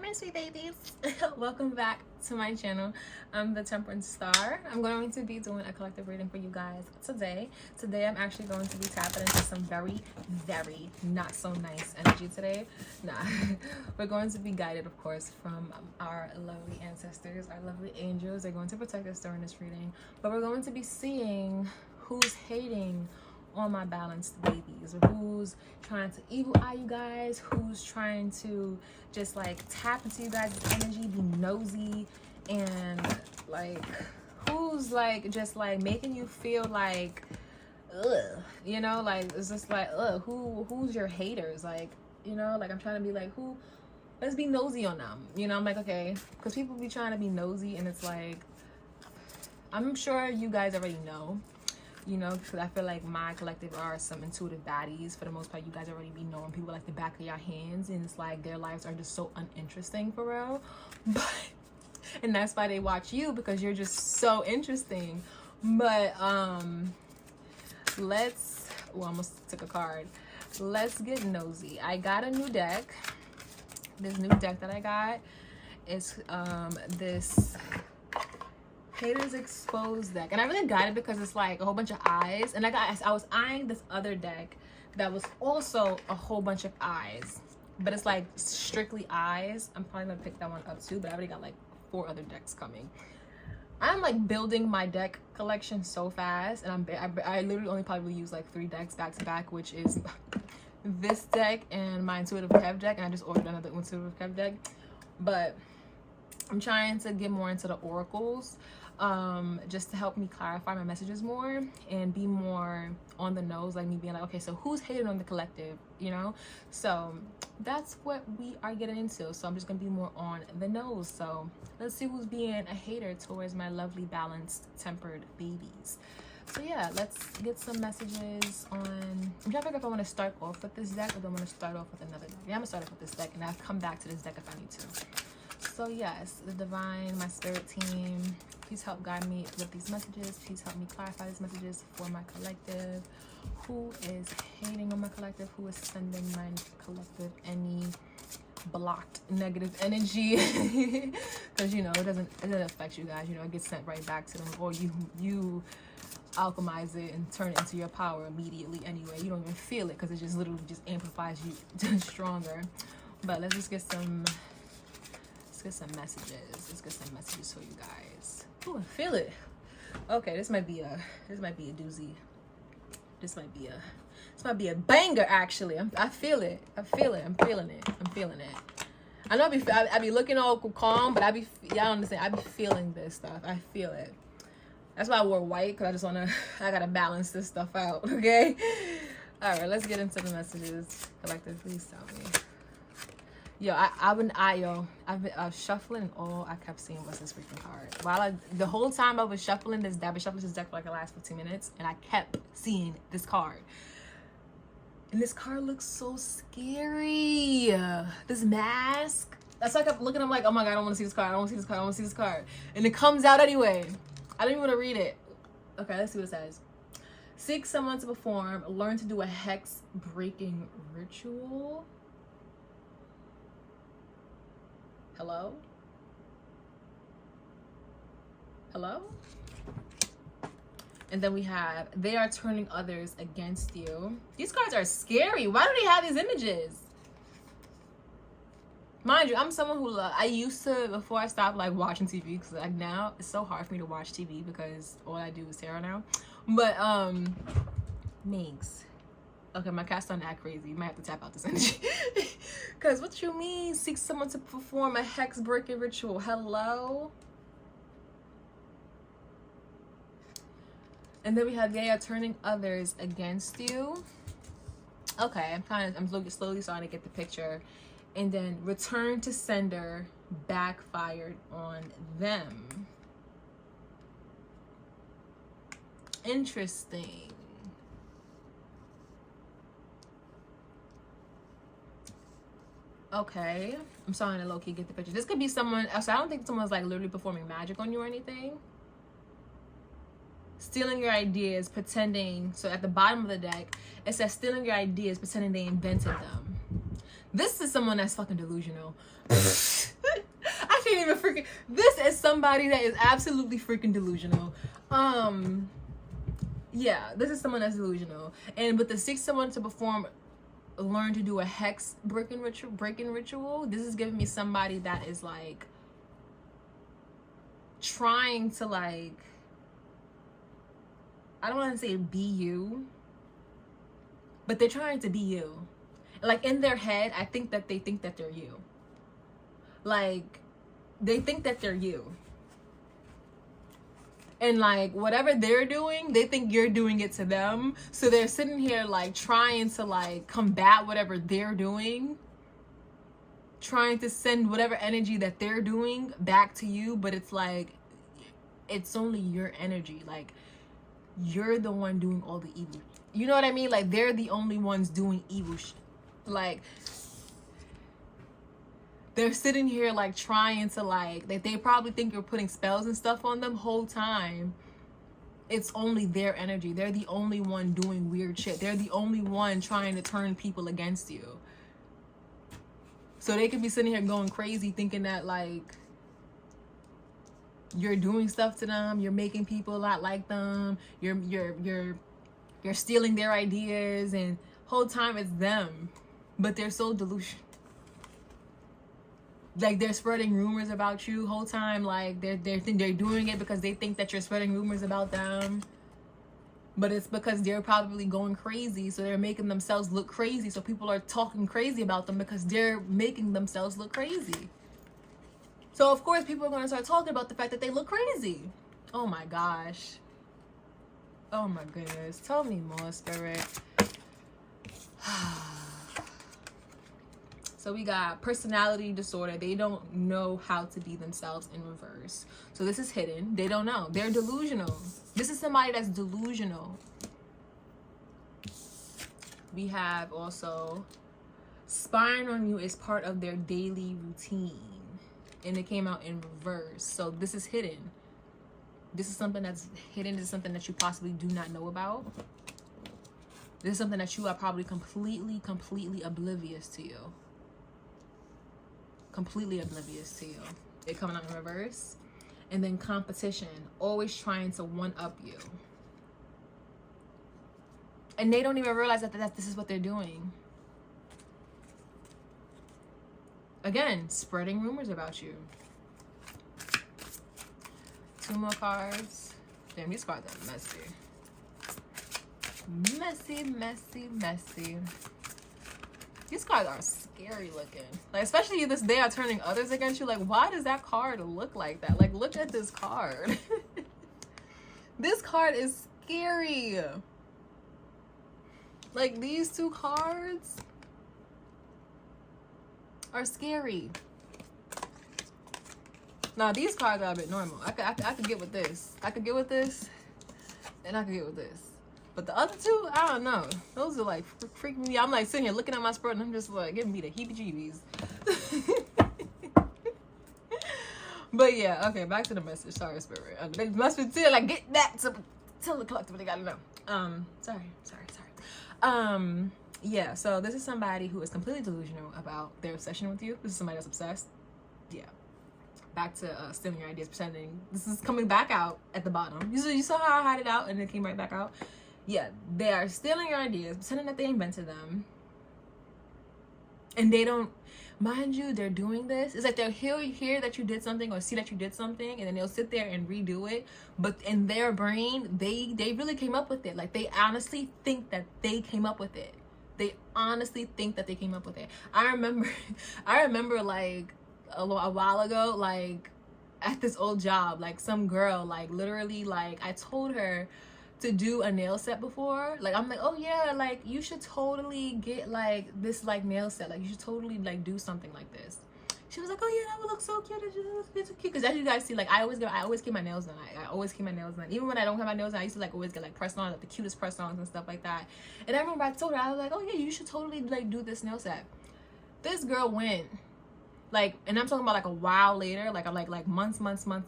my sweet babies. Welcome back to my channel. I'm the Temperance Star. I'm going to be doing a collective reading for you guys today. Today I'm actually going to be tapping into some very not so nice energy today. We're going to be guided, of course, from our lovely ancestors, our lovely angels. They're going to protect us during this reading, but we're going to be seeing who's hating on my balanced babies, or who's trying to evil eye you guys, who's trying to just like tap into you guys' energy, be nosy, and like who's like just like making you feel like ugh, you know, like it's just like ugh, who's your haters, like, you know, like I'm trying to be like, who, let's be nosy on them, you know. I'm like, okay, because people be trying to be nosy, and it's like, I'm sure you guys already know, you know, because I feel like my collective are some intuitive baddies. For the most part, you guys already be knowing people like the back of your hands, and it's like their lives are just so uninteresting for real. But and that's why they watch you, because you're just so interesting. But let's, well, I almost took a card. Let's get nosy. I got a new deck. This new deck that I got is this Haters Exposed deck, and I really got it because it's like a whole bunch of eyes, and I was eyeing this other deck that was also a whole bunch of eyes, but it's like strictly eyes. I'm probably gonna pick that one up too, but I already got like 4 other decks coming. I'm like building my deck collection so fast, and I literally only probably use like 3 decks back to back, which is this deck and my Intuitive Kev deck, and I just ordered another Intuitive Kev deck. But I'm trying to get more into the oracles, just to help me clarify my messages more and be more on the nose, like me being like, okay, so who's hating on the collective, you know? So that's what we are getting into. So I'm just gonna be more on the nose. So let's see who's being a hater towards my lovely, balanced, tempered babies. So yeah, let's get some messages on. I'm trying to figure if I want to start off with this deck or do I want to start off with another deck. Yeah, I'm gonna start off with this deck, and I'll come back to this deck if I need to. So yes, the divine, my spirit team, please help guide me with these messages. Please help me clarify these messages for my collective. Who is hating on my collective? Who is sending my collective any blocked negative energy? Because, you know, it doesn't affect you guys. You know, it gets sent right back to them, or you alchemize it and turn it into your power immediately anyway. You don't even feel it because it just literally just amplifies you stronger. But let's just get some messages. Let's get some messages for you guys. Ooh, I feel it. Okay, this might be a doozy. This might be a banger, actually. I feel it. I'm feeling it. I know I be looking all calm, but y'all understand, I be feeling this stuff. I feel it. That's why I wore white, because I gotta balance this stuff out, okay? All right, let's get into the messages. Collective, please tell me. Yo, I've been shuffling, and all I kept seeing was this freaking card. The whole time I was shuffling this deck, for like the last 15 minutes, and I kept seeing this card. And this card looks so scary. This mask. That's why I kept looking. I'm like, oh my God, I don't want to see this card. I don't want to see this card. I don't want to see this card. And it comes out anyway. I don't even want to read it. Okay, let's see what it says. Seek someone to perform. Learn to do a hex breaking ritual. Hello? Hello? And then we have, they are turning others against you. These cards are scary. Why do they have these images? Mind you, I'm someone who I used to, before I stopped like watching TV, because like now it's so hard for me to watch TV because all I do is tarot now. But Minx. Okay, my cat's starting to act crazy. You might have to tap out this energy. Because what you mean, seek someone to perform a hex breaking ritual? Hello? And then we have, they are turning others against you. Okay, I'm slowly starting to get the picture. And then return to sender, backfired on them. Interesting. Okay, I'm starting to low-key get the picture. This could be someone, so I don't think someone's like literally performing magic on you or anything. Stealing your ideas, pretending. So at the bottom of the deck, it says stealing your ideas, pretending they invented them. This is someone that's fucking delusional. this is somebody that is absolutely freaking delusional. Yeah, this is someone that's delusional. And with the 6 someone to learn to do a hex breaking ritual, this is giving me somebody that is like trying to, like, I don't want to say be you, but they're trying to be you. Like, in their head, I think that they think that they're you. Like, they think that they're you. And like, whatever they're doing, they think you're doing it to them. So they're sitting here like trying to like combat whatever they're doing, trying to send whatever energy that they're doing back to you. But it's like, it's only your energy. Like, you're the one doing all the evil. You know what I mean? Like, they're the only ones doing evil shit. Like, they're sitting here like trying to like, they probably think you're putting spells and stuff on them whole time. It's only their energy. They're the only one doing weird shit. They're the only one trying to turn people against you. So they could be sitting here going crazy thinking that like you're doing stuff to them, you're making people a lot like them, you're stealing their ideas, and whole time it's them. But they're so delusional. Like, they're spreading rumors about you whole time. Like, they're doing it because they think that you're spreading rumors about them. But it's because they're probably going crazy. So they're making themselves look crazy. So people are talking crazy about them because they're making themselves look crazy. So, of course, people are going to start talking about the fact that they look crazy. Oh, my gosh. Oh, my goodness. Tell me more, Spirit. So we got personality disorder. They don't know how to be themselves in reverse. So this is hidden. They don't know. They're delusional. This is somebody that's delusional. We have also spying on you is part of their daily routine. And it came out in reverse. So this is hidden. This is something that's hidden. This is something that you possibly do not know about. This is something that you are probably completely oblivious to you. Completely oblivious to you. It coming out in reverse. And then competition, always trying to one up you. And they don't even realize that this is what they're doing. Again, spreading rumors about you. 2 more cards. Damn, these cards are messy. Messy. These cards are scary looking. Like, especially this they are turning others against you. Like, why does that card look like that? Like, look at this card. This card is scary. Like, these 2 cards are scary. Now, these cards are a bit normal. I could get with this. I could get with this. And I could get with this. But the other 2, I don't know. Those are like freaking me. I'm like sitting here looking at my spread and I'm just like giving me the heebie-jeebies. But yeah, okay, back to the message. Sorry, Spirit. They must be still like get that to tell the collective what they gotta know. Sorry. Yeah, so this is somebody who is completely delusional about their obsession with you. This is somebody that's obsessed. Yeah. Back to stealing your ideas, pretending. This is coming back out at the bottom. You saw how I had it out and it came right back out. Yeah, they are stealing your ideas, pretending that they invented them. And they don't, mind you, they're doing this. It's like they'll hear that you did something or see that you did something, and then they'll sit there and redo it. But in their brain, they really came up with it. Like, they honestly think that they came up with it. They honestly think that they came up with it. I remember like a while ago, like at this old job, like some girl, like literally, like I told her to do a nail set before. Like, I'm like, oh yeah, like you should totally get like this like nail set. Like, you should totally like do something like this. She was like, oh yeah, that would look so cute. It's so cute. Because as you guys see, like I always keep my nails done. I always keep my nails done. Even when I don't have my nails done, I used to like always get like press on, like the cutest press ons and stuff like that. And I remember I told her, I was like, oh yeah, you should totally like do this nail set. This girl went like, and I'm talking about like a while later, like months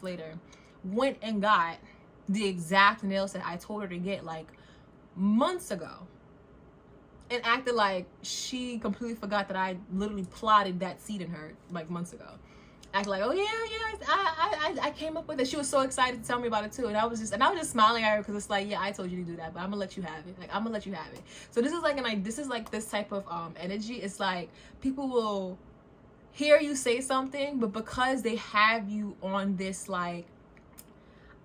later, went and got the exact nail set I told her to get like months ago, and acted like she completely forgot that I literally plotted that seed in her like months ago. act like, oh yeah, I came up with it. She was so excited to tell me about it too, and I was just smiling at her because it's like, yeah, I told you to do that, but I'm gonna let you have it. Like, I'm gonna let you have it. So this is like this type of energy. It's like people will hear you say something, but because they have you on this, like,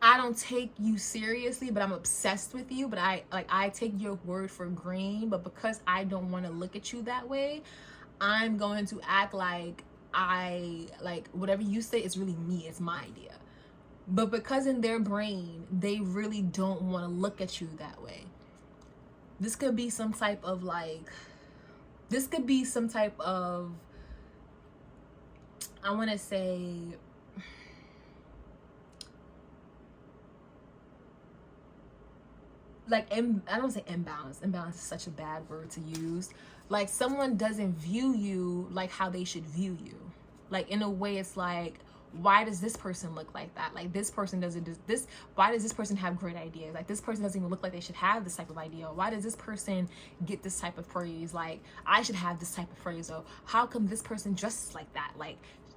I don't take you seriously, but I'm obsessed with you, but I take your word for green, but because I don't want to look at you that way, I'm going to act like whatever you say is really me, it's my idea. But because in their brain they really don't want to look at you that way. This could be some type of I want to say, like, I don't say imbalance. Imbalance is such a bad word to use. Like, someone doesn't view you like how they should view you. Like, in a way, it's like, why does this person look like that? Like, this person doesn't do this. Why does this person have great ideas? Like, this person doesn't even look like they should have this type of idea. Why does this person get this type of praise? Like, I should have this type of praise. Or how come this person dresses like that? Like,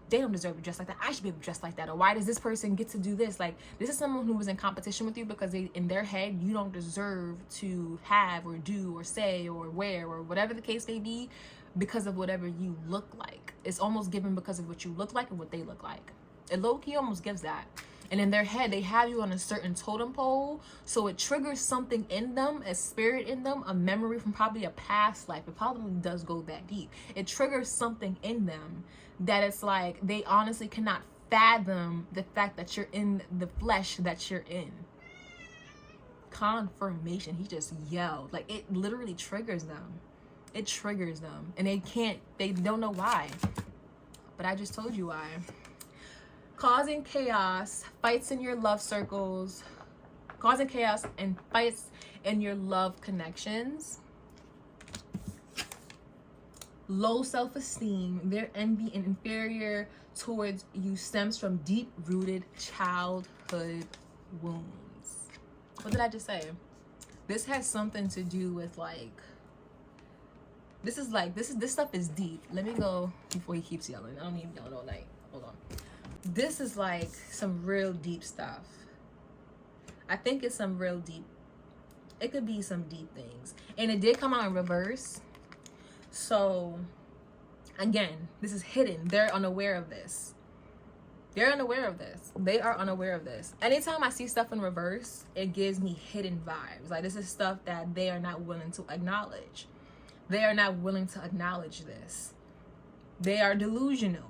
they don't deserve to dress like that. I should be able to dress like that. Or why does this person get to do this? Like, this is someone who was in competition with you because in their head, you don't deserve to have or do or say or wear or whatever the case may be because of whatever you look like. It's almost given because of what you look like and what they look like. It low-key almost gives that. And in their head, they have you on a certain totem pole, so it triggers something in them, a spirit in them, a memory from probably a past life. It probably does go that deep. It triggers something in them that it's like they honestly cannot fathom the fact that you're in the flesh that you're in. Confirmation. He just yelled. Like, it literally triggers them. It triggers them. And they don't know why. But I just told you why. Causing chaos, fights in your love circles, causing chaos and fights in your love connections. Low self-esteem, their envy and inferior towards you stems from deep-rooted childhood wounds. What did I just say? This has something to do with, like, this stuff is deep. Let me go before he keeps yelling. I don't need him yelling all night. Hold on. This is like some real deep stuff. I think it's some real deep. It could be some deep things. And it did come out in reverse. So, again, this is hidden. They're unaware of this. They're unaware of this. They are unaware of this. Anytime I see stuff in reverse, it gives me hidden vibes. Like, this is stuff that they are not willing to acknowledge. They are not willing to acknowledge this. They are delusional.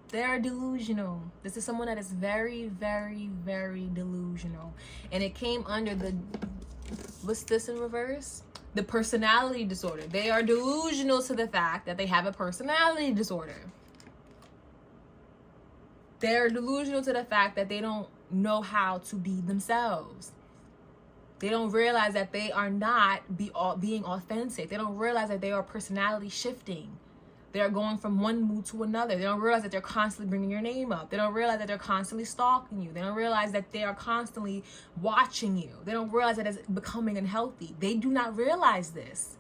They are delusional. This is someone that is very, very, very delusional. And it came under the, what's this in reverse? The personality disorder. They are delusional to the fact that they have a personality disorder. They're delusional to the fact that they don't know how to be themselves. They don't realize that they are not being authentic. They don't realize that they are personality shifting. They're going from one mood to another. They don't realize that they're constantly bringing your name up. They don't realize that they're constantly stalking you. They don't realize that they are constantly watching you. They don't realize that it's becoming unhealthy. They do not realize this.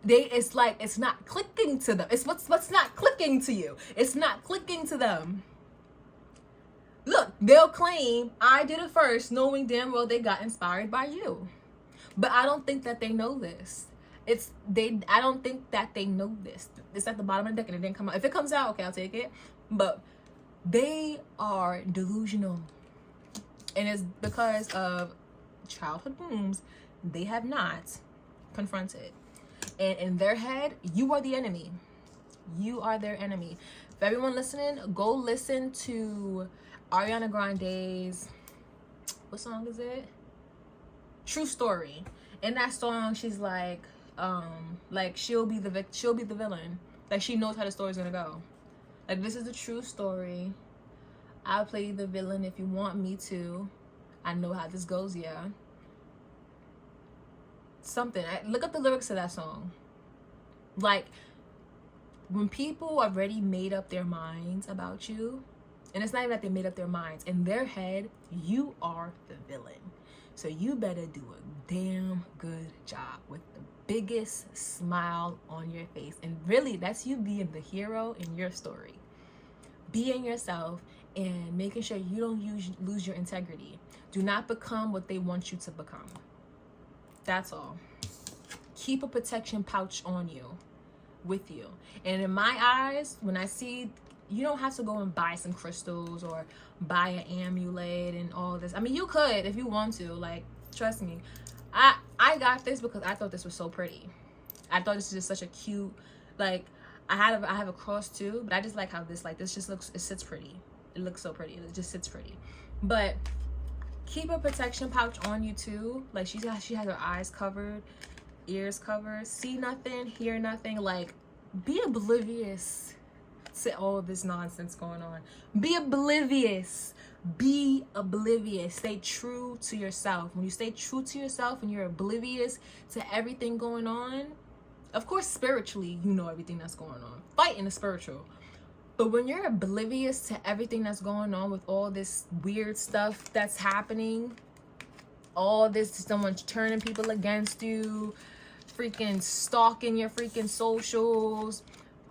It's like, it's not clicking to them. It's what's not clicking to you. It's not clicking to them. Look, they'll claim, I did it first, knowing damn well they got inspired by you. But I don't think that they know this. I don't think that they know this. It's at the bottom of the deck and it didn't come out. If it comes out, okay, I'll take it. But they are delusional. And it's because of childhood wounds they have not confronted. And in their head, you are the enemy. You are their enemy. For everyone listening, go listen to Ariana Grande's, what song is it? True Story. In that song, she's like she'll be the villain. Like, she knows how the story's gonna go. Like, this is a true story. I'll play the villain if you want me to. I know how this goes, yeah. Look up the lyrics to that song. Like, when people already made up their minds about you, and it's not even that they made up their minds, in their head, you are the villain. So you better do a damn good job with the biggest smile on your face. And really, that's you being the hero in your story. being yourself and making sure you don't lose your integrity. Do not become what they want you to become. That's all. Keep a protection pouch on you, with you. And in my eyes, when I see, you don't have to go and buy some crystals or buy an amulet and all this. I mean, you could if you want to. Like, trust me. I got this because I thought this was so pretty. I thought this was just such a cute, like, I have a cross too, but I just like how this just looks, it sits pretty. It looks so pretty. It just sits pretty. But keep a protection pouch on you too. Like, she has her eyes covered, ears covered, see nothing, hear nothing. Like, be oblivious to all this nonsense going on. Be oblivious. Be oblivious. Stay true to yourself. When you stay true to yourself and you're oblivious to everything going on, of course, spiritually, you know everything that's going on. Fighting is spiritual. But when you're oblivious to everything that's going on with all this weird stuff that's happening, all this, someone's turning people against you, freaking stalking your freaking socials,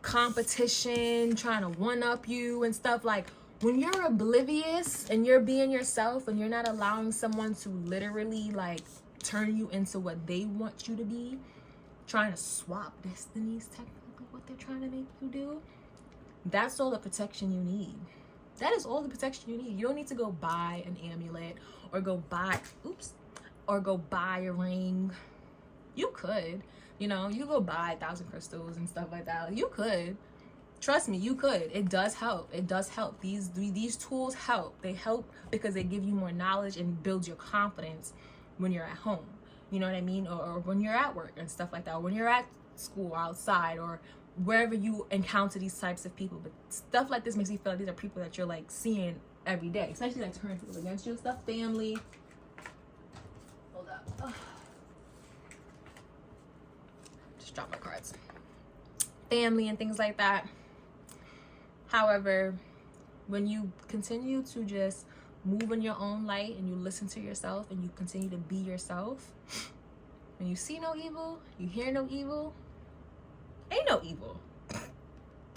competition, trying to one-up you and stuff, like, when you're oblivious and you're being yourself and you're not allowing someone to literally, like, turn you into what they want you to be, trying to swap destinies, technically what they're trying to make you do, that's all the protection you need. That is all the protection you need. You don't need to go buy an amulet or go buy a ring. You could, you know, you go buy 1,000 crystals and stuff like that. You could. Trust me, you could. It does help. It does help. These tools help. They help because they give you more knowledge and build your confidence when you're at home. You know what I mean? Or when you're at work and stuff like that. Or when you're at school, outside, or wherever you encounter these types of people. But stuff like this makes you feel like these are people that you're, like, seeing every day. Especially, like, turning people against you and stuff. Family. Hold up. Oh. Just drop my cards. Family and things like that. However, when you continue to just move in your own light and you listen to yourself and you continue to be yourself, when you see no evil, you hear no evil, ain't no evil. There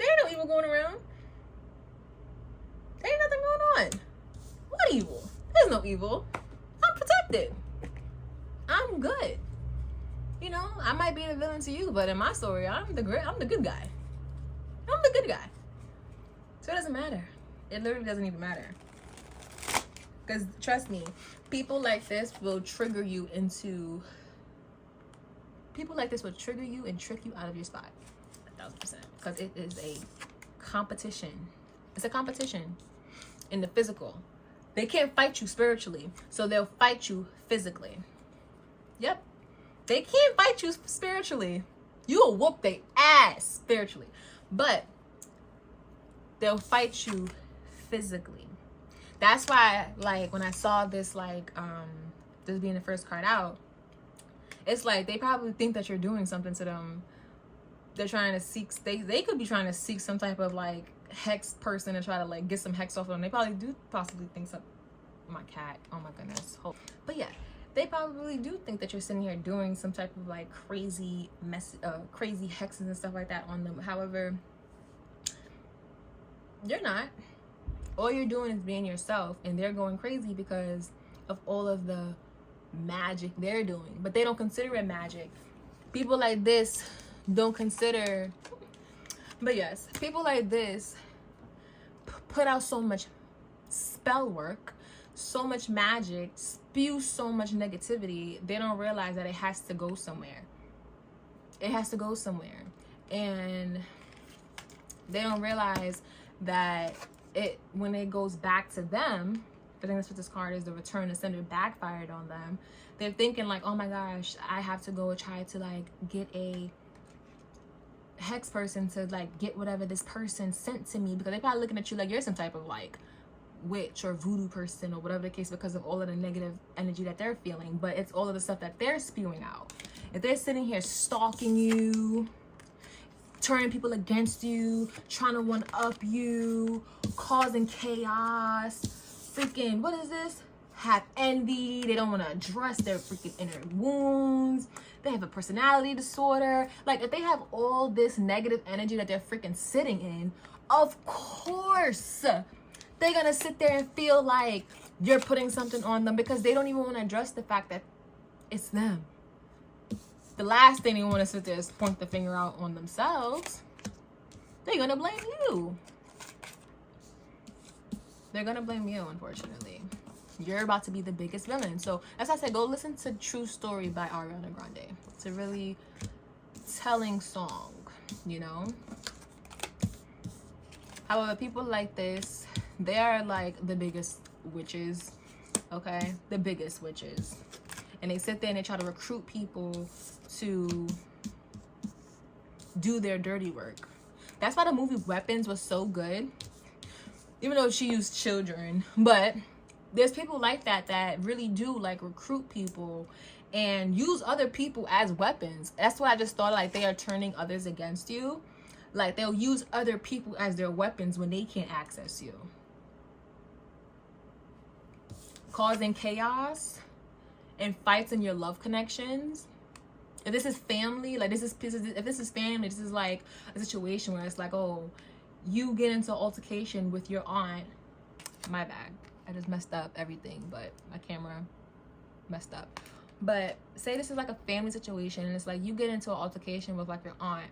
ain't no evil going around. There ain't nothing going on. What evil? There's no evil. I'm protected. I'm good. You know, I might be the villain to you, but in my story, I'm the good guy. I'm the good guy. So it doesn't matter. It literally doesn't even matter. Because trust me, people like this will trigger you and trick you out of your spot. 1,000%. Because it is a competition. It's a competition in the physical. They can't fight you spiritually, so they'll fight you physically. Yep. They can't fight you spiritually. You'll whoop their ass spiritually. But they'll fight you physically. That's why, like, when I saw this, like, this being the first card out, it's like they probably think that you're doing something to them. They're trying to seek, they could be trying to seek some type of, like, hex person and try to, like, get some hex off them. They probably do possibly think something. My cat, oh my goodness. But yeah, they probably do think that you're sitting here doing some type of, like, crazy crazy hexes and stuff like that on them. However, you're not. All you're doing is being yourself, and they're going crazy because of all of the magic they're doing, but they don't consider it magic. People like this don't consider, but yes, people like this put out so much spell work, so much magic, spew so much negativity. They don't realize that it has to go somewhere. It has to go somewhere, and they don't realize that when it goes back to them, I think that's what this card is, the return to sender backfired on them. They're thinking like, oh my gosh, I have to go try to, like, get a hex person to, like, get whatever this person sent to me, because they're probably looking at you like you're some type of, like, witch or voodoo person or whatever the case, because of all of the negative energy that they're feeling. But it's all of the stuff that they're spewing out. If they're sitting here stalking you, turning people against you, trying to one-up you, causing chaos, freaking, what is this? Have envy. They don't want to address their freaking inner wounds. They have a personality disorder. Like, if they have all this negative energy that they're freaking sitting in, Of course, they're gonna sit there and feel like you're putting something on them because they don't even want to address the fact that it's them. The last thing they want to sit there is point the finger out on themselves. They're gonna blame you. They're gonna blame you, unfortunately. You're about to be the biggest villain. So, as I said, go listen to True Story by Ariana Grande. It's a really telling song, you know? However, people like this, they are like the biggest witches, okay? The biggest witches. And they sit there and they try to recruit people to do their dirty work. That's why the movie Weapons was so good. Even though she used children, but there's people like that that really do like recruit people and use other people as weapons. That's what I just thought, like they are turning others against you. Like they'll use other people as their weapons when they can't access you. Causing chaos and fights in your love connections. If this is family, like if this is family, this is like a situation where it's like, oh, you get into an altercation with your aunt. My bad. I just messed up everything, but my camera messed up. But say this is like a family situation and it's like you get into an altercation with like your aunt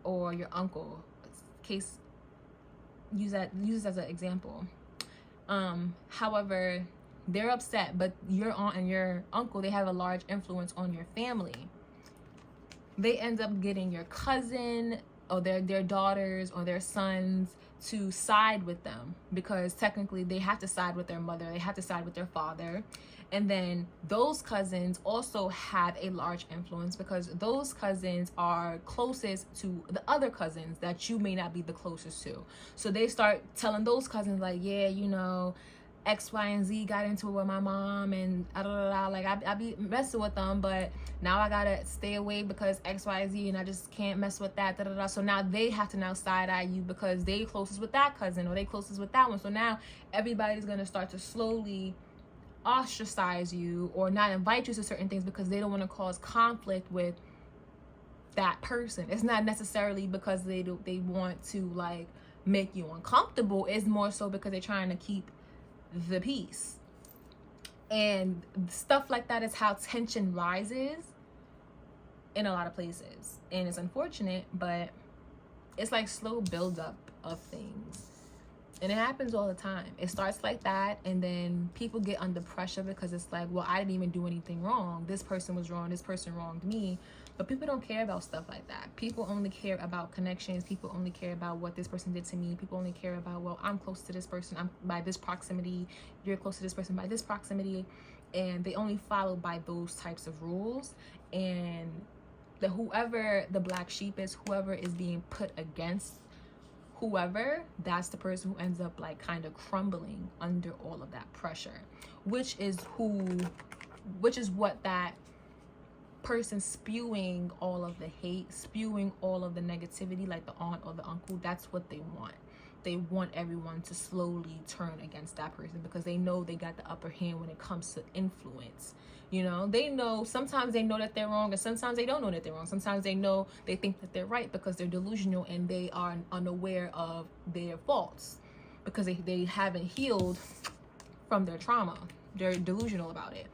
or your uncle. Case, use this as an example. However, they're upset, but your aunt and your uncle, they have a large influence on your family. They end up getting your cousin or their daughters or their sons to side with them, because technically they have to side with their mother, they have to side with their father. And then those cousins also have a large influence because those cousins are closest to the other cousins that you may not be the closest to. So they start telling those cousins like, yeah, you know, X, Y, and Z got into it with my mom and like I be messing with them, but now I gotta stay away because X, Y, and Z, and I just can't mess with that. So now they have to now side eye you because they closest with that cousin or they closest with that one. So now everybody's gonna start to slowly ostracize you or not invite you to certain things because they don't want to cause conflict with that person. It's not necessarily because they want to like make you uncomfortable. It's more so because they're trying to keep the peace. And stuff like that is how tension rises in a lot of places, and it's unfortunate, but it's like slow buildup of things, and it happens all the time. It starts like that, and then people get under pressure because it's like, well, I didn't even do anything wrong, this person was wrong, this person wronged me. But people don't care about stuff like that. People only care about connections. People only care about what this person did to me. People only care about, well, I'm close to this person, I'm by this proximity, you're close to this person by this proximity. And they only follow by those types of rules. And whoever the black sheep is, whoever is being put against whoever, that's the person who ends up like kind of crumbling under all of that pressure, which is what that person spewing all of the hate, spewing all of the negativity, like the aunt or the uncle, that's what they want. They want everyone to slowly turn against that person because they know they got the upper hand when it comes to influence. You know, they know, sometimes they know that they're wrong, and sometimes they don't know that they're wrong. Sometimes they think that they're right because they're delusional and they are unaware of their faults because they haven't healed from their trauma. They're delusional about it.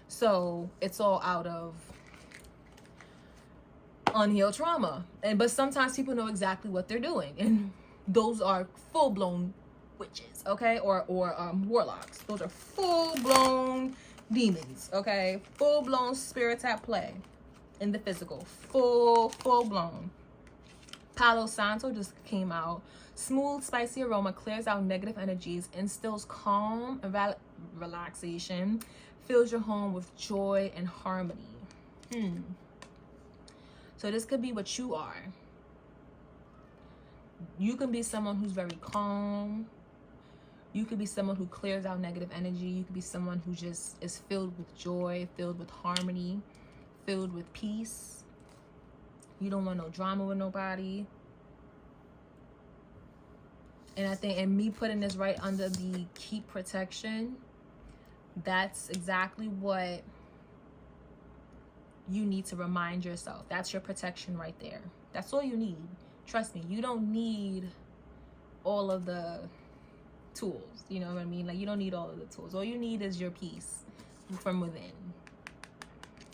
So it's all out of unhealed trauma. But sometimes people know exactly what they're doing, and those are full-blown witches, okay, or warlocks. Those are full-blown demons, okay, full-blown spirits at play in the physical, full-blown. Palo Santo just came out. Smooth, spicy aroma clears out negative energies, instills calm and relaxation, fills your home with joy and harmony. So this could be what you are. You can be someone who's very calm. You could be someone who clears out negative energy. You could be someone who just is filled with joy, filled with harmony, filled with peace. You don't want no drama with nobody. And I think, and me putting this right under the keep protection, that's exactly what you need to remind yourself. That's your protection right there. That's all you need. Trust me, you don't need all of the tools, you know what I mean? Like, you don't need all of the tools. All you need is your peace from within.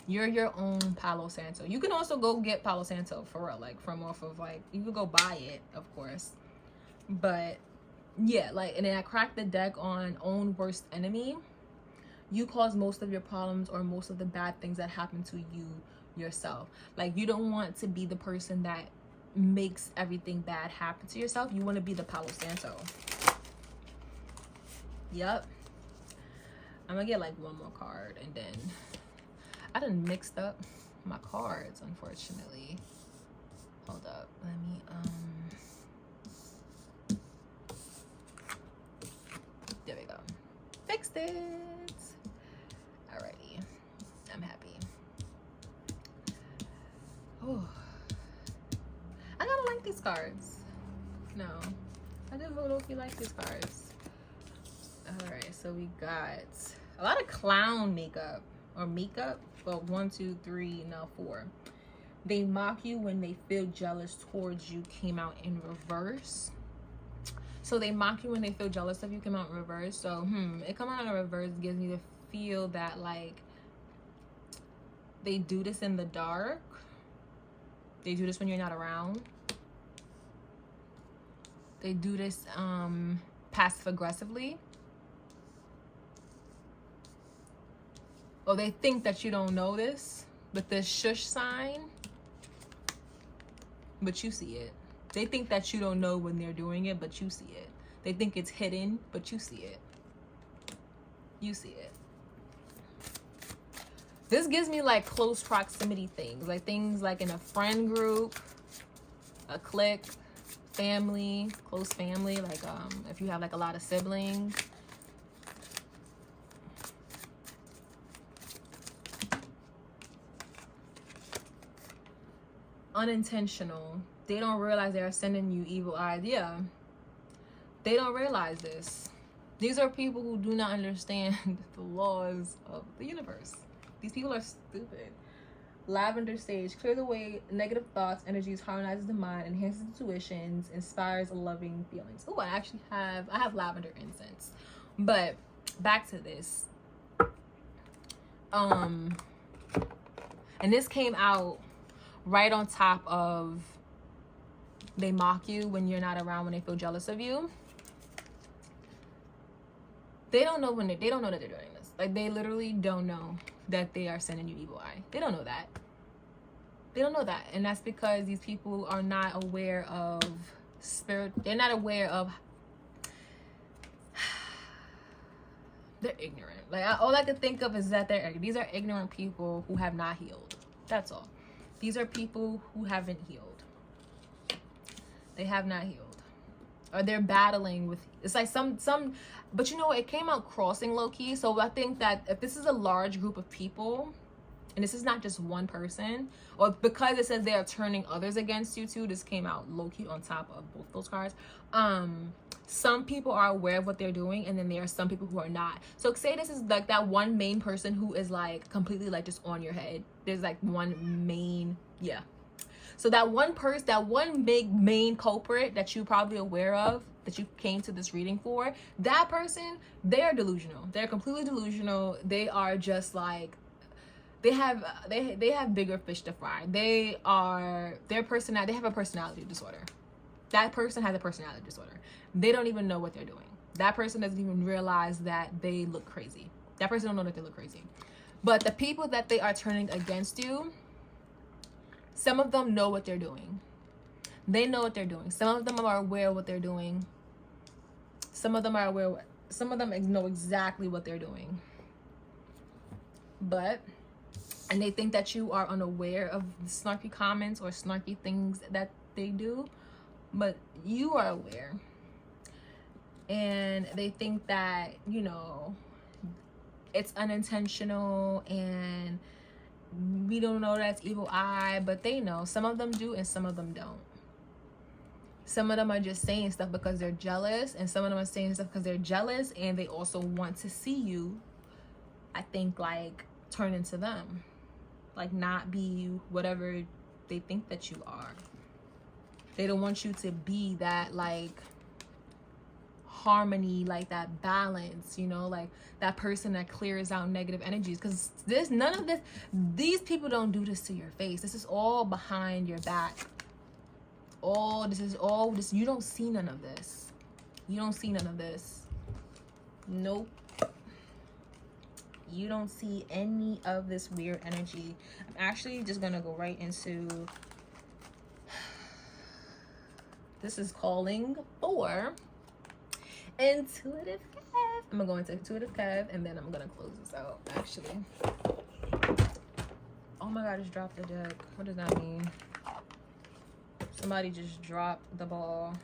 You're your own Palo Santo. You can also go get Palo Santo for real, like from off of, like, you could go buy it, of course. But yeah, like, and then I cracked the deck on own worst enemy. You cause most of your problems or most of the bad things that happen to you yourself. Like, you don't want to be the person that makes everything bad happen to yourself. You want to be the Palo Santo. Yep. I'm gonna get like one more card, and then I done mixed up my cards, unfortunately. Hold up, let me there we go. Fixed it. Alrighty, I'm happy. Oh, I gotta like these cards. No, I didn't know if you like these cards. All right, so we got a lot of clown makeup or makeup. Well, 1, 2, 3, now 4. They mock you when they feel jealous towards you came out in reverse. So they mock you when they feel jealous of you came out in reverse. So it come out in reverse gives me the feel that, like, they do this in the dark. They do this when you're not around. They do this passive aggressively. Or they think that you don't know this with this shush sign, but you see it. They think that you don't know when they're doing it, but you see it. They think it's hidden, but you see it. You see it. This gives me like close proximity things, like in a friend group, a clique, family, close family, like if you have like a lot of siblings. Unintentional. They don't realize they are sending you evil eyes. Yeah, they don't realize this. These are people who do not understand the laws of the universe. These people are stupid. Lavender sage clears away negative thoughts, energies, harmonizes the mind, enhances intuitions, inspires loving feelings. Oh, I have lavender incense. But back to this. And this came out right on top of they mock you when you're not around, when they feel jealous of you. They don't know they don't know that they're doing this. Like, they literally don't know that they are sending you evil eye. They don't know that. They don't know that. And that's because these people are not aware of spirit. They're not aware of, they're ignorant. Like, all I can think of is that these are ignorant people who have not healed. That's all. These are people who haven't healed. They have not healed. Or they're battling with, it's like some, but you know what? It came out crossing low key. So I think that if this is a large group of people, and this is not just one person, or because it says they are turning others against you too, this came out low key on top of both those cards. Some people are aware of what they're doing, and then there are some people who are not. So say this is like that one main person who is like completely like just on your head. There's like one main, yeah. So that one person, that one big main culprit that you're probably aware of, that you came to this reading for, that person, they're delusional. They're completely delusional. They are just like, they have bigger fish to fry. They have a personality disorder. That person has a personality disorder. They don't even know what they're doing. That person doesn't even realize that they look crazy. That person don't know that they look crazy. But the people that they are turning against you, some of them know what they're doing. They know what they're doing. Some of them are aware of what they're doing. Some of them are aware. Some of them know exactly what they're doing. And they think that you are unaware of the snarky comments or snarky things that they do, but you are aware. And they think that, you know, it's unintentional and we don't know that's evil eye, but they know. Some of them do and some of them don't. Some of them are just saying stuff because they're jealous, and some of them are saying stuff because they're jealous and they also want to see you, I think, like, turn into them. Like, not be whatever they think that you are. They don't want you to be that, like, harmony, like that balance, you know, like that person that clears out negative energies. Because none of this, these people don't do this to your face. This is all behind your back. You don't see none of this. You don't see none of this. Nope. You don't see any of this weird energy. I'm actually just gonna go right into, this is calling for intuitive Kev. I'm gonna go into intuitive Kev and then I'm gonna close this out actually. Oh my god, I just dropped the deck. What does that mean? Somebody just dropped the ball.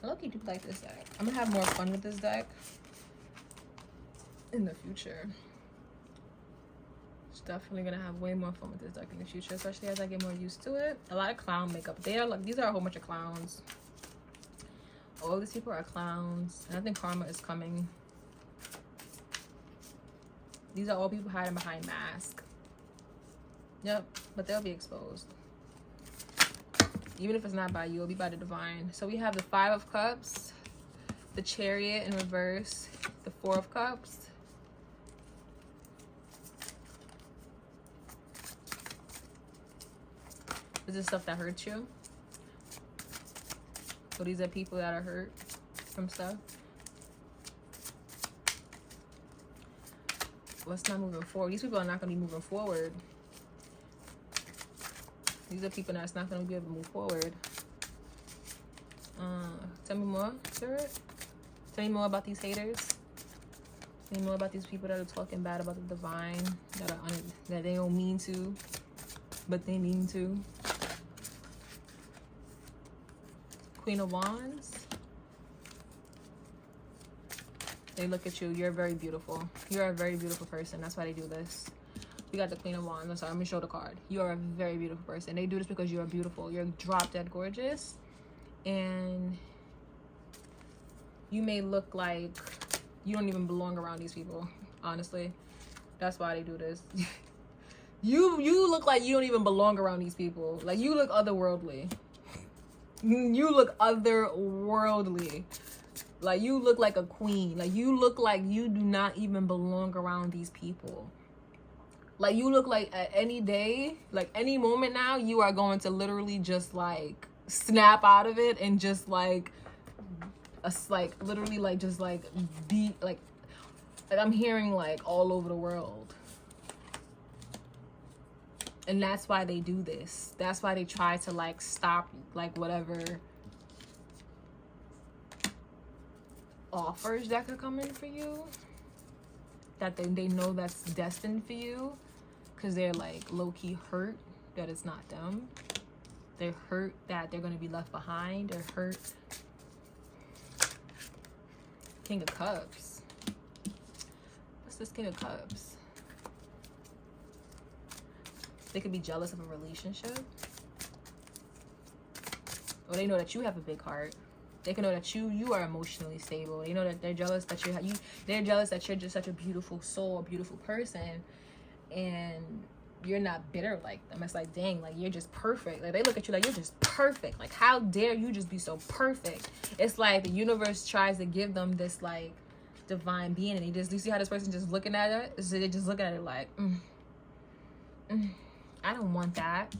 I low-key do like this deck. I'm gonna have more fun with this deck in the future. It's definitely gonna have way more fun with this deck in the future, especially as I get more used to it. A lot of clown makeup. They are like, these are a whole bunch of clowns. All these people are clowns, and I think karma is coming. These are all people hiding behind masks. Yep, but they'll be exposed. Even if it's not by you, it'll be by the divine. So we have the 5 of Cups, the Chariot in reverse, the 4 of Cups. Is this stuff that hurts you? So these are people that are hurt from stuff. What's not moving forward? These people are not going to be moving forward. These are people that's not going to be able to move forward. Tell me more, Spirit. Tell me more about these haters. Tell me more about these people that are talking bad about the divine, that they don't mean to, but they mean to. Queen of Wands. They look at you. You're very beautiful. You're a very beautiful person. That's why they do this. We got the Queen of Wands. I'm sorry, I'm gonna show the card. You are a very beautiful person. They do this because you are beautiful. You're drop dead gorgeous, and you may look like you don't even belong around these people. Honestly, that's why they do this. You look like you don't even belong around these people. Like, you look otherworldly. You look otherworldly. Like, you look like a queen. Like, you look like you do not even belong around these people. Like, you look like at any day, like any moment now, you are going to literally just like snap out of it and just like literally like just like be like I'm hearing like all over the world. And that's why they do this. That's why they try to like stop like whatever offers that could come in for you, that they know that's destined for you, because they're like low-key hurt that it's not them. They're hurt that they're going to be left behind. They're hurt. King of Cups. What's this King of Cups? They could be jealous of a relationship, or they know that you have a big heart. They can know that you are emotionally stable. They know that they're jealous that they're jealous that you're just such a beautiful soul, a beautiful person, and you're not bitter like them. It's like, dang, like you're just perfect. Like, they look at you like you're just perfect. Like, how dare you just be so perfect? It's like the universe tries to give them this like divine being, and you see how this person just looking at it? So they're just looking at it like, I don't want that.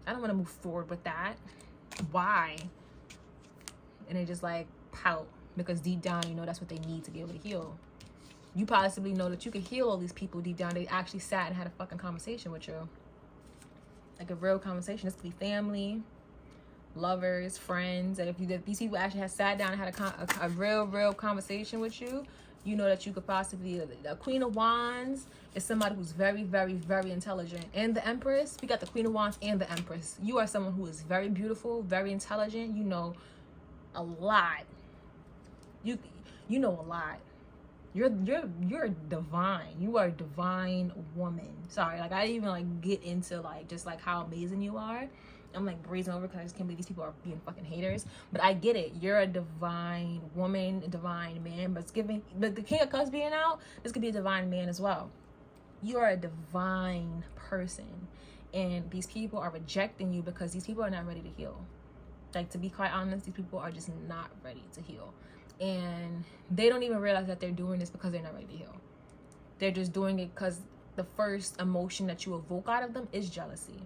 I don't want to move forward with that. Why? And they just like pout, because deep down you know that's what they need to be able to heal. You possibly know that you could heal all these people deep down. They actually sat and had a fucking conversation with you, like a real conversation. This could be family, lovers, friends. And if these people actually had sat down and had a real conversation with you, you know that you could possibly, a Queen of Wands is somebody who's very, very, very intelligent. And the Empress, we got the Queen of Wands and the Empress. You are someone who is very beautiful, very intelligent. You know a lot. You know a lot. You're divine. You are a divine woman. Sorry, like I didn't even like get into like just like how amazing you are. I'm like breezing over because I just can't believe these people are being fucking haters. But I get it. You're a divine woman, a divine man. But it's giving, but the King of Cups being out, this could be a divine man as well. You are a divine person, and these people are rejecting you because these people are not ready to heal. Like, to be quite honest, these people are just not ready to heal. And they don't even realize that they're doing this because they're not ready to heal. They're just doing it because the first emotion that you evoke out of them is jealousy.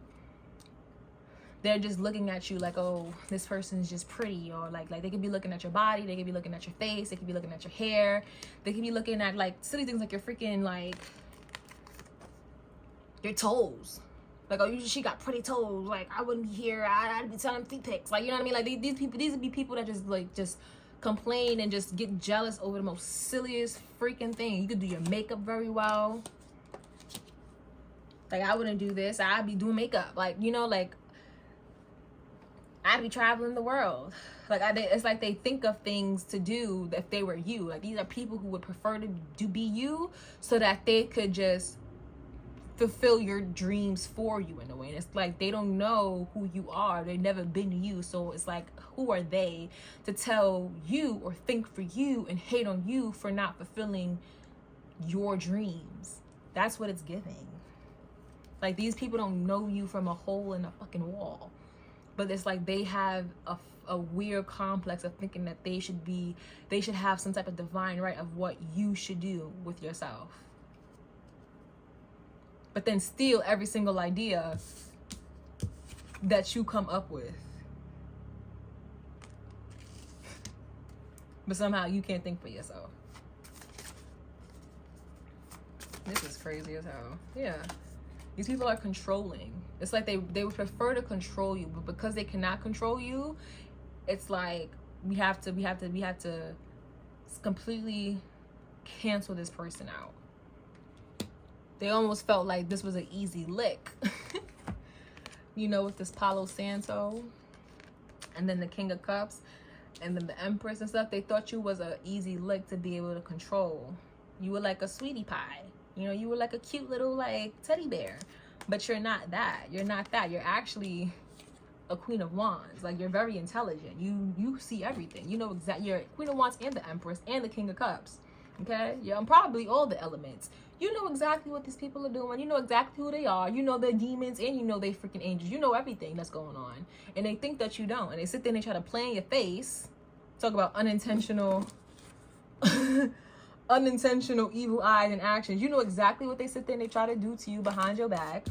They're just looking at you like, oh, this person's just pretty. Or like they could be looking at your body. They could be looking at your face. They could be looking at your hair. They could be looking at like silly things like your freaking like your toes. Like, oh, she got pretty toes. Like, I wouldn't be here. I'd be telling feet pics. Like, you know what I mean? Like, these would be people that just complain and just get jealous over the most silliest freaking thing. You could do your makeup very well. Like, I wouldn't do this. I'd be doing makeup. Like, you know, like, I'd be traveling the world. Like, it's like they think of things to do if they were you. Like, these are people who would prefer to be you so that they could just fulfill your dreams for you in a way. And it's like they don't know who you are. They've never been you. So it's like, who are they to tell you or think for you and hate on you for not fulfilling your dreams? That's what it's giving. Like, these people don't know you from a hole in a fucking wall. But it's like they have a weird complex of thinking that they should have some type of divine right of what you should do with yourself. But then steal every single idea that you come up with. But somehow you can't think for yourself. This is crazy as hell. Yeah. These people are controlling. It's like they would prefer to control you, but because they cannot control you, it's like we have to completely cancel this person out. They almost felt like this was an easy lick. You know, with this PALO SANTO and then the King of Cups and then the Empress and stuff, they thought you was an easy lick to be able to control. You were like a sweetie pie. You know, you were like a cute little like teddy bear. But you're not that. You're not that. You're actually a Queen of Wands. Like, you're very intelligent. You see everything. You know exactly. You're Queen of Wands and the Empress and the King of Cups. Okay? Yeah, and probably all the elements. You know exactly what these people are doing. You know exactly who they are. You know their demons and you know they freaking angels. You know everything that's going on. And they think that you don't. And they sit there and they try to play in your face. Talk about unintentional unintentional evil eyes and actions. You know exactly what they sit there and they try to do to you behind your back.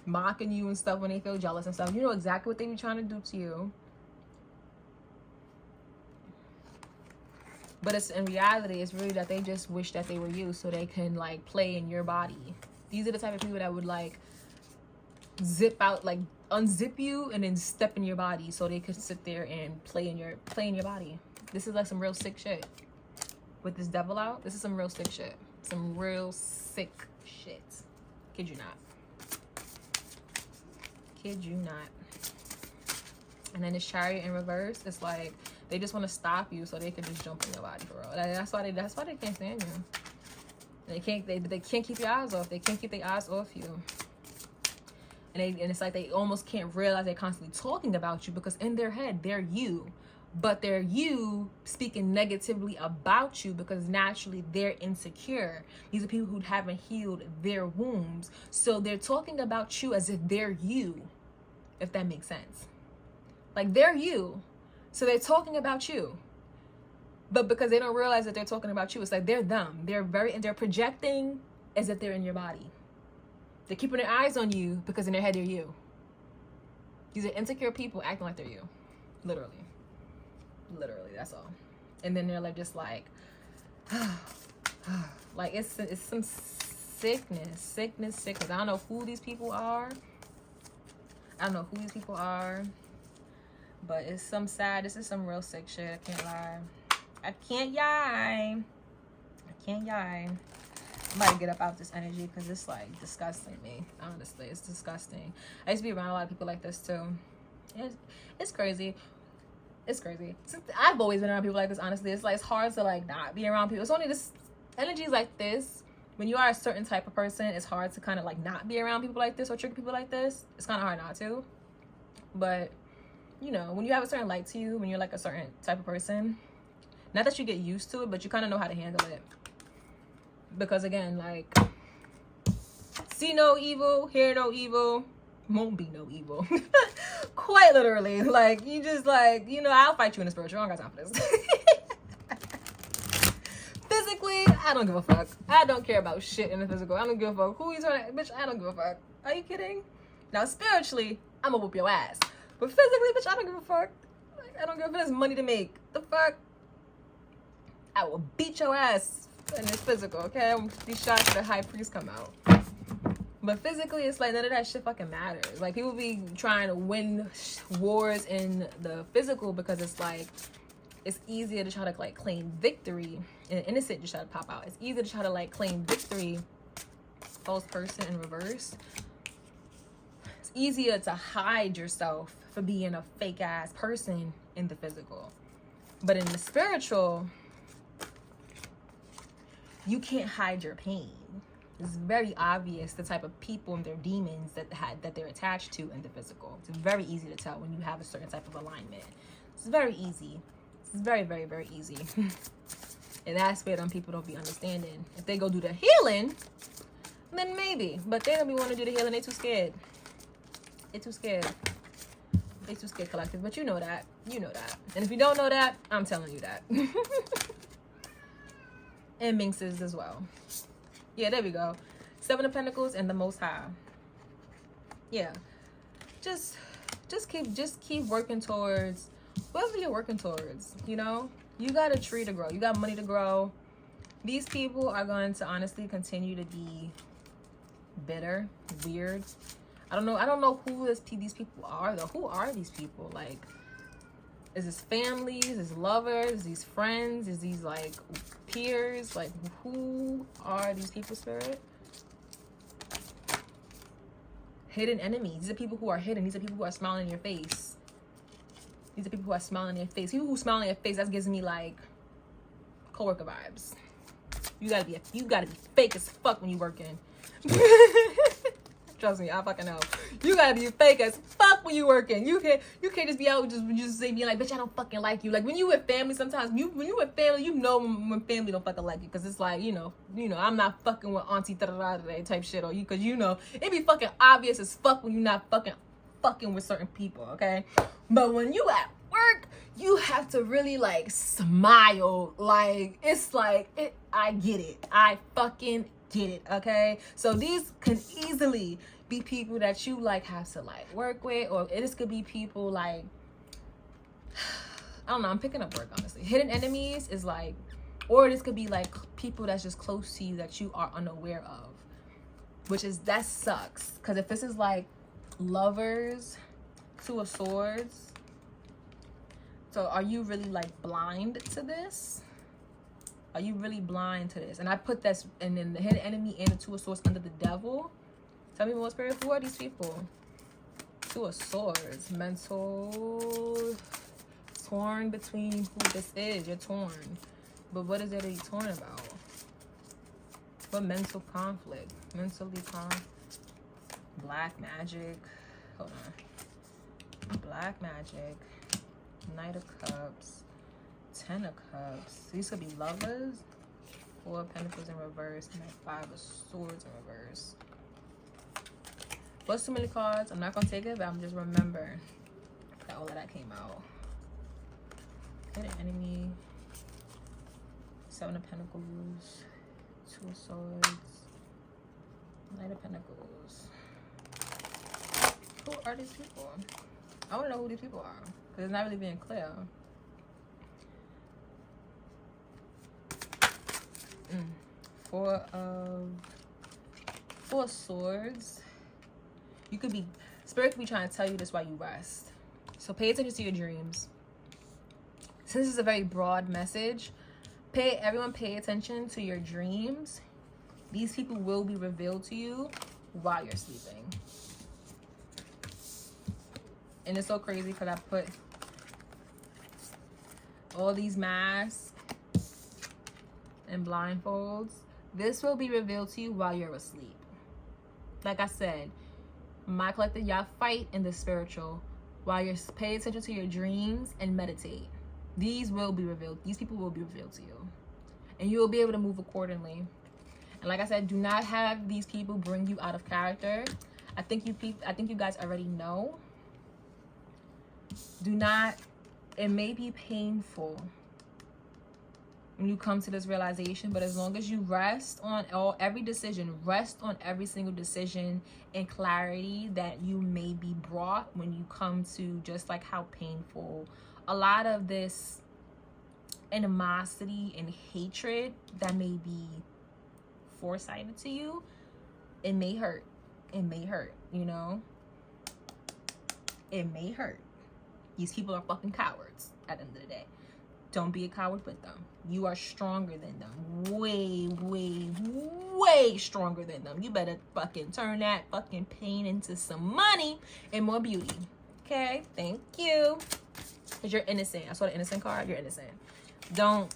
Mocking you and stuff when they feel jealous and stuff. You know exactly what they be trying to do to you. But it's in reality, it's really that they just wish that they were you so they can like play in your body. These are the type of people that would like zip out, like unzip you and then step in your body so they could sit there and play in your body. This is like some real sick shit. With this devil out, this is some real sick shit. Some real sick shit. Kid you not. Kid you not. And then this Chariot in reverse, it's like they just want to stop you so they can just jump in your body for real. That's why they can't stand you. They can't keep your eyes off. They can't keep their eyes off you. And it's like they almost can't realize they're constantly talking about you because in their head they're you. But they're you speaking negatively about you because naturally they're insecure. These are people who haven't healed their wounds. So they're talking about you as if they're you, if that makes sense. Like, they're you. So they're talking about you. But because they don't realize that they're talking about you, it's like they're them. They're projecting as if they're in your body. They're keeping their eyes on you because in their head they're you. These are insecure people acting like they're you. Literally, that's all. And then they're like just like like it's some sickness. I don't know who these people are. But it's some sad. This is some real sick shit. I can't lie. I can't yai. I'm about to get up out this energy because it's like disgusting me. Honestly, it's disgusting. I used to be around a lot of people like this too. It's crazy. It's crazy. I've always been around people like this, honestly. It's like it's hard to like not be around people. It's only this energy like this. When you are a certain type of person, it's hard to kind of like not be around people like this or trick people like this. It's kind of hard not to. But you know, when you have a certain light to you, when you're like a certain type of person, not that you get used to it, but you kind of know how to handle it. Because again, like, see no evil, hear no evil, won't be no evil. Quite literally. Like, you just like, you know, I'll fight you in the spiritual. I don't got time for this. Physically, I don't give a fuck. I don't care about shit in the physical. I don't give a fuck who he's trying to, bitch, I don't give a fuck. Are you kidding? Now, spiritually, I'm gonna whoop your ass. But physically, bitch, I don't give a fuck. Like, I don't give a fuck. There's money to make. The fuck? I will beat your ass in this physical, okay? I'm gonna be shocked if the high priest come out. But physically, it's like none of that shit fucking matters. Like, people be trying to win wars in the physical because it's like, it's easier to try to like claim victory. And innocent just try to pop out. It's easier to try to like claim victory. False person in reverse. It's easier to hide yourself for being a fake ass person in the physical. But in the spiritual, you can't hide your pain. It's very obvious the type of people and their demons that they're attached to in the physical. It's very easy to tell when you have a certain type of alignment. It's very easy. It's very, very, very easy. And that's where them people don't be understanding. If they go do the healing, then maybe. But they don't be want to do the healing. They too scared. They too scared. They too scared, collective. But you know that. You know that. And if you don't know that, I'm telling you that. And minxes as well. Yeah, there we go. 7 of Pentacles and the Most High. Yeah. Just keep working towards whatever you're working towards, you know? You got a tree to grow. You got money to grow. These people are going to honestly continue to be bitter, weird. I don't know who these people are though. Who are these people? Like, is this families? Is this lovers? Is these friends? Is these like peers? Like, who are these people, Spirit? Hidden enemies. These are people who are hidden. These are people who are smiling in your face. These are people who are smiling in your face. People who smile in your face, that gives me like coworker vibes. You gotta be fake as fuck when you working. Trust me, I fucking know. You gotta be fake as fuck when you working. You can't just be out just being like, bitch, I don't fucking like you. Like when you with family, sometimes when you with family, you know when family don't fucking like you, cause it's like, you know, I'm not fucking with auntie today type shit, or you, cause you know it be fucking obvious as fuck when you not fucking with certain people, okay? But when you at work, you have to really like smile. Like it's like I get it. I fucking get it, okay? So these can easily be people that you like have to like work with, or this could be people like, I don't know, I'm picking up work honestly. Hidden enemies is like, or this could be like people that's just close to you that you are unaware of, that sucks. Because if this is like lovers, 2 of Swords, so are you really like blind to this? Are you really blind to this? And I put this, and then the hidden enemy and the 2 of Swords under the devil. Tell me more, Spirit. Who are these people? 2 of Swords. Mental. Torn between who this is. You're torn. But what is it that you're torn about? What mental conflict? Mentally Black magic. Hold on. Black magic. Knight of Cups. 10 of Cups. These could be lovers. 4 of Pentacles in reverse. And then 5 of Swords in reverse. What's too many cards? I'm not gonna take it, but I'm just remember that all of that came out. Hidden enemy. 7 of Pentacles. 2 of Swords. Knight of Pentacles. Who are these people? I want to know who these people are, because it's not really being clear. Four of Swords. You could be, Spirit could be trying to tell you this while you rest. So pay attention to your dreams. Since this is a very broad message, everyone pay attention to your dreams. These people will be revealed to you while you're sleeping. And it's so crazy because I put all these masks and blindfolds. This will be revealed to you while you're asleep. Like I said, my collective, y'all fight in the spiritual while you're paying attention to your dreams and meditate. These will be revealed. These people will be revealed to you. And you will be able to move accordingly. And like I said, do not have these people bring you out of character. I think you guys already know. Do not, it may be painful when you come to this realization, but as long as you rest on every decision, rest on every single decision and clarity that you may be brought when you come to just like how painful a lot of this animosity and hatred that may be foresighted to you, it may hurt. It may hurt, you know? It may hurt. These people are fucking cowards at the end of the day. Don't be a coward with them. You are stronger than them. Way, way, way stronger than them. You better fucking turn that fucking pain into some money and more beauty. Okay? Thank you. Because you're innocent. I saw the innocent card. You're innocent. Don't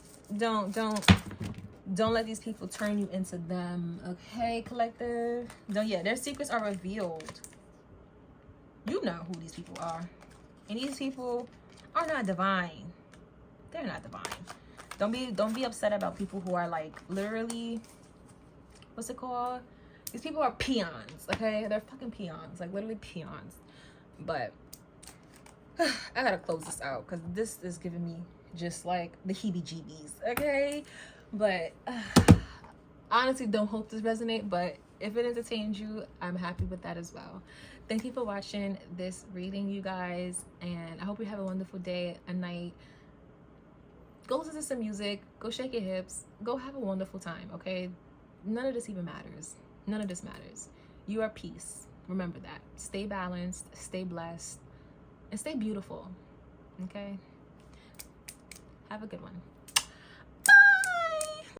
let these people turn you into them. Okay, collective? Yeah, their secrets are revealed. You know who these people are. And these people are not divine. They're not divine. Don't be upset about people who are like literally, what's it called? These people are peons, okay? They're fucking peons, like literally peons. But I gotta close this out because this is giving me just like the heebie-jeebies, okay? But honestly, don't hope this resonates, but if it entertains you, I'm happy with that as well. Thank you for watching this reading, you guys, and I hope you have a wonderful day, a night. Go listen to some music, go shake your hips, go have a wonderful time, okay? None of this even matters. None of this matters. You are peace. Remember that. Stay balanced, stay blessed, and stay beautiful, okay? Have a good one.